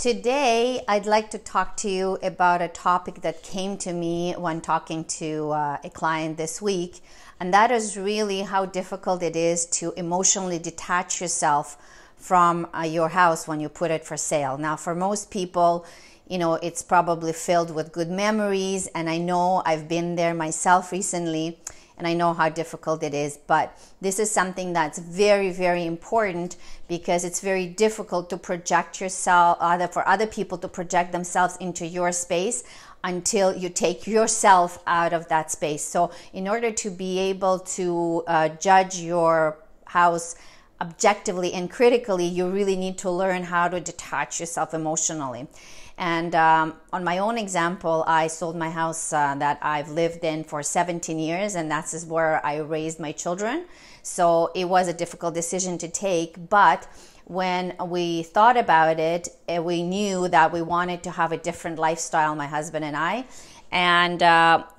Today, I'd like to talk to you about a topic that came to me when talking to a client this week, and that is really how difficult it is to emotionally detach yourself from your house when you put it for sale. Now, for most people, it's probably filled with good memories, and I know I've been there myself recently, and I know how difficult it is, but this is something that's very, very important because it's very difficult to project yourself, for other people to project themselves into your space until you take yourself out of that space. So in order to be able to judge your house objectively and critically, you really need to learn how to detach yourself emotionally. And on my own example, I sold my house that I've lived in for 17 years, and that's where I raised my children. So it was a difficult decision to take, but when we thought about it, we knew that we wanted to have a different lifestyle, my husband and I. And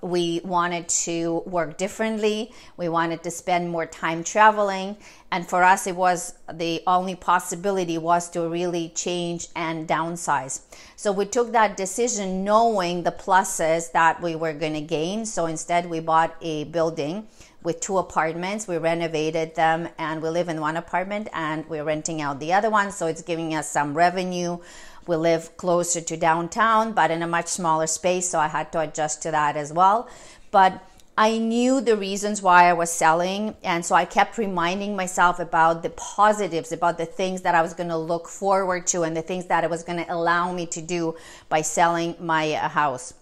we wanted to work differently. We wanted to spend more time traveling. And for us, it was the only possibility was to really change and downsize. So we took that decision knowing the pluses that we were going to gain. So instead, we bought a building with 2 apartments. We renovated them, and we live in one apartment and we're renting out the other one. So it's giving us some revenue. We live closer to downtown, but in a much smaller space, so I had to adjust to that as well. But I knew the reasons why I was selling, and so I kept reminding myself about the positives, about the things that I was going to look forward to and the things that it was going to allow me to do by selling my house.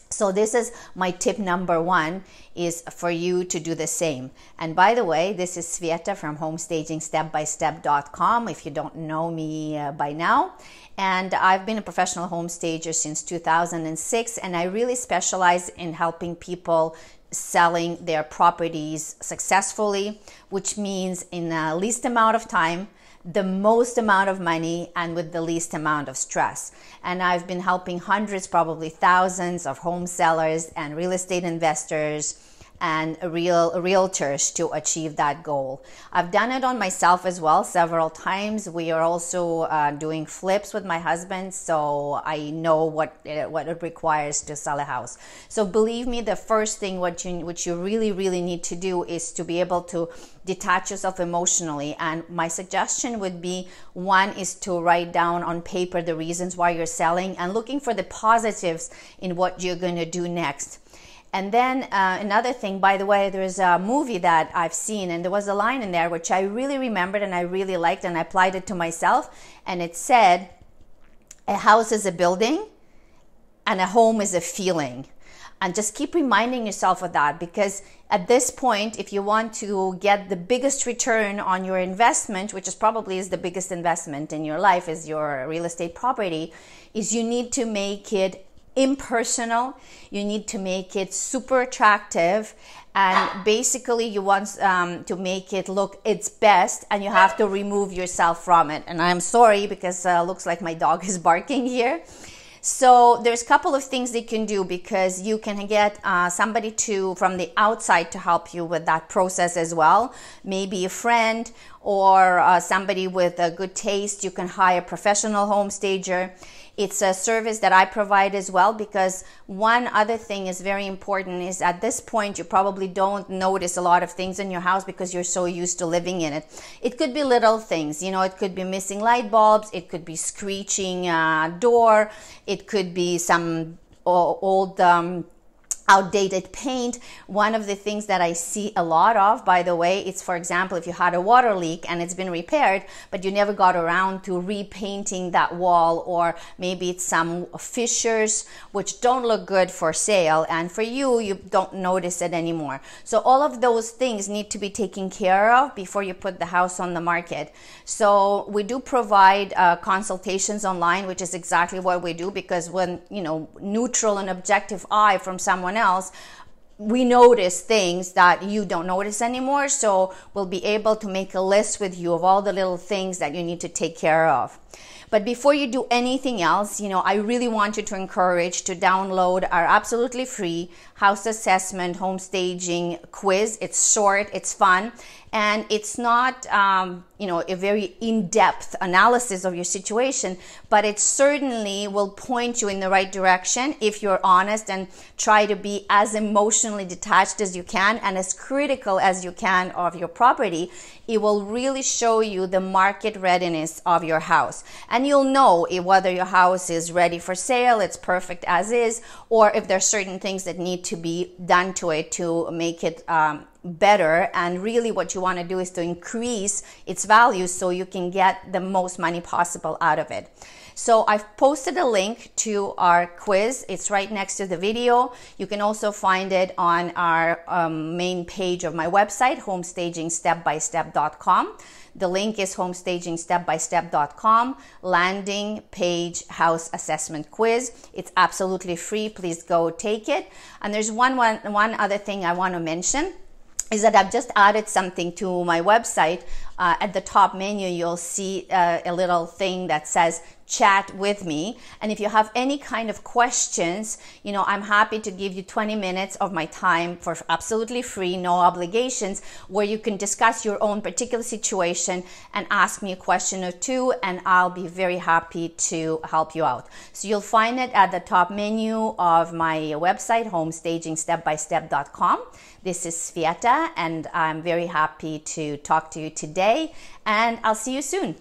So this is my tip number 1, is for you to do the same. And by the way, this is Sveta from homestagingstepbystep.com, if you don't know me by now. And I've been a professional home stager since 2006, and I really specialize in helping people selling their properties successfully, which means in the least amount of time, the most amount of money, and with the least amount of stress. And I've been helping hundreds, probably thousands of home sellers and real estate investors and realtors to achieve that goal. I've done it on myself as well several times. We are also doing flips with my husband, so I know what it requires to sell a house. So believe me, the first thing what you really need to do is to be able to detach yourself emotionally. And my suggestion would be, 1 is to write down on paper the reasons why you're selling and looking for the positives in what you're going to do next. And then another thing, by the way, there's a movie that I've seen, and there was a line in there which I really remembered and I really liked, and I applied it to myself. And it said, a house is a building and a home is a feeling. And just keep reminding yourself of that, because at this point, if you want to get the biggest return on your investment, which is probably the biggest investment in your life, is your real estate property, is you need to make it impersonal. You need to make it super attractive, and basically you want to make it look its best, and you have to remove yourself from it. And I'm sorry, because looks like my dog is barking here. So there's a couple of things they can do, because you can get somebody from the outside to help you with that process as well. Maybe a friend or somebody with a good taste. You can hire a professional home stager. It's a service that I provide as well, because one other thing is very important is at this point, you probably don't notice a lot of things in your house because you're so used to living in it. It could be little things, it could be missing light bulbs, it could be screeching door, it could be some old outdated paint. One of the things that I see a lot of, by the way, it's, for example, if you had a water leak and it's been repaired, but you never got around to repainting that wall, or maybe it's some fissures which don't look good for sale, and for you don't notice it anymore. So all of those things need to be taken care of before you put the house on the market. So we do provide consultations online, which is exactly what we do, because when, neutral and objective eye from someone else, we notice things that you don't notice anymore. So we'll be able to make a list with you of all the little things that you need to take care of. But before you do anything else, I really want you to encourage to download our absolutely free house assessment home staging quiz. It's short, it's fun, and it's not a very in-depth analysis of your situation, but it certainly will point you in the right direction if you're honest and try to be as emotionally detached as you can and as critical as you can of your property. It will really show you the market readiness of your house, and you'll know whether your house is ready for sale, it's perfect as is, or if there's certain things that need to be done to it to make it better. And really what you want to do is to increase its value so you can get the most money possible out of it. So I've posted a link to our quiz. It's right next to the video. You can also find it on our main page of my website, homestagingstepbystep.com. The link is homestagingstepbystep.com, landing page house assessment quiz. It's absolutely free. Please go take it. And there's one other thing I want to mention is that I've just added something to my website. At the top menu, you'll see a little thing that says chat with me. And if you have any kind of questions, I'm happy to give you 20 minutes of my time for absolutely free, no obligations, where you can discuss your own particular situation and ask me a question or two, and I'll be very happy to help you out. So you'll find it at the top menu of my website, homestagingstepbystep.com. This is Sveta, and I'm very happy to talk to you today, and I'll see you soon.